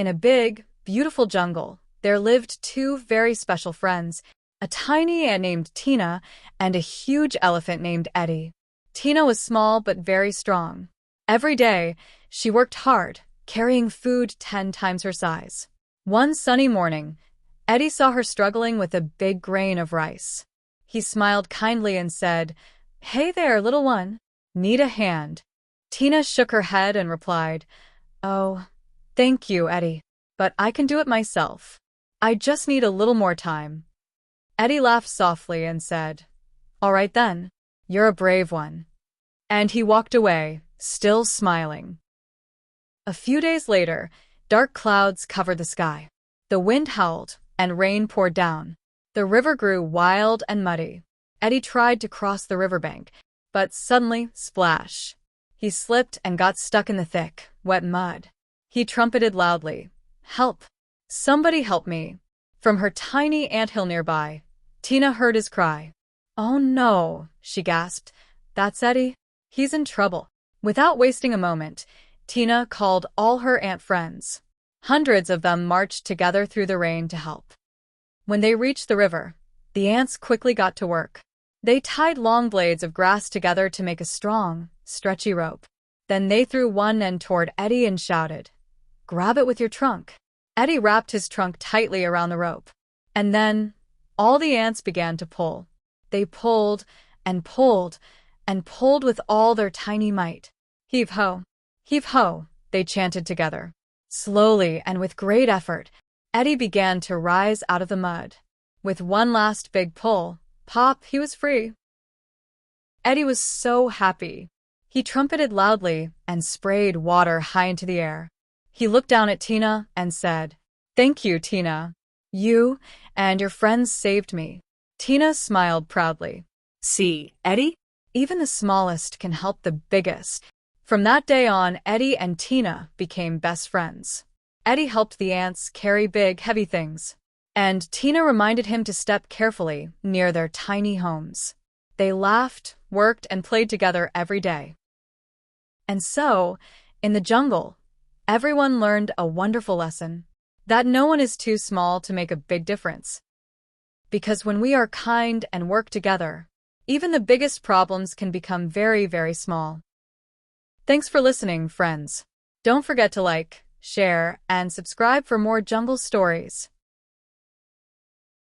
In a big, beautiful jungle, there lived two very special friends, a tiny ant named Tina and a huge elephant named Eddy. Tina was small but very strong. Every day, she worked hard, carrying food 10 times her size. One sunny morning, Eddy saw her struggling with a big grain of rice. He smiled kindly and said, "Hey there, little one. Need a hand?" Tina shook her head and replied, "Oh, thank you, Eddy, but I can do it myself. I just need a little more time." Eddy laughed softly and said, "All right then, you're a brave one." And he walked away, still smiling. A few days later, dark clouds covered the sky. The wind howled, and rain poured down. The river grew wild and muddy. Eddy tried to cross the riverbank, but suddenly, splash! He slipped and got stuck in the thick, wet mud. He trumpeted loudly, "Help! Somebody help me!" From her tiny anthill nearby, Tina heard his cry. "Oh no," she gasped. "That's Eddy. He's in trouble." Without wasting a moment, Tina called all her ant friends. Hundreds of them marched together through the rain to help. When they reached the river, the ants quickly got to work. They tied long blades of grass together to make a strong, stretchy rope. Then they threw one end toward Eddy and shouted, "Grab it with your trunk." Eddy wrapped his trunk tightly around the rope. And then, all the ants began to pull. They pulled and pulled and pulled with all their tiny might. "Heave-ho! Heave-ho!" they chanted together. Slowly and with great effort, Eddy began to rise out of the mud. With one last big pull, pop, he was free. Eddy was so happy. He trumpeted loudly and sprayed water high into the air. He looked down at Tina and said, "Thank you, Tina. You and your friends saved me." Tina smiled proudly. "See, Eddy? Even the smallest can help the biggest." From that day on, Eddy and Tina became best friends. Eddy helped the ants carry big, heavy things, and Tina reminded him to step carefully near their tiny homes. They laughed, worked, and played together every day. And so, in the jungle, everyone learned a wonderful lesson, that no one is too small to make a big difference. Because when we are kind and work together, even the biggest problems can become very, very small. Thanks for listening, friends. Don't forget to like, share, and subscribe for more jungle stories.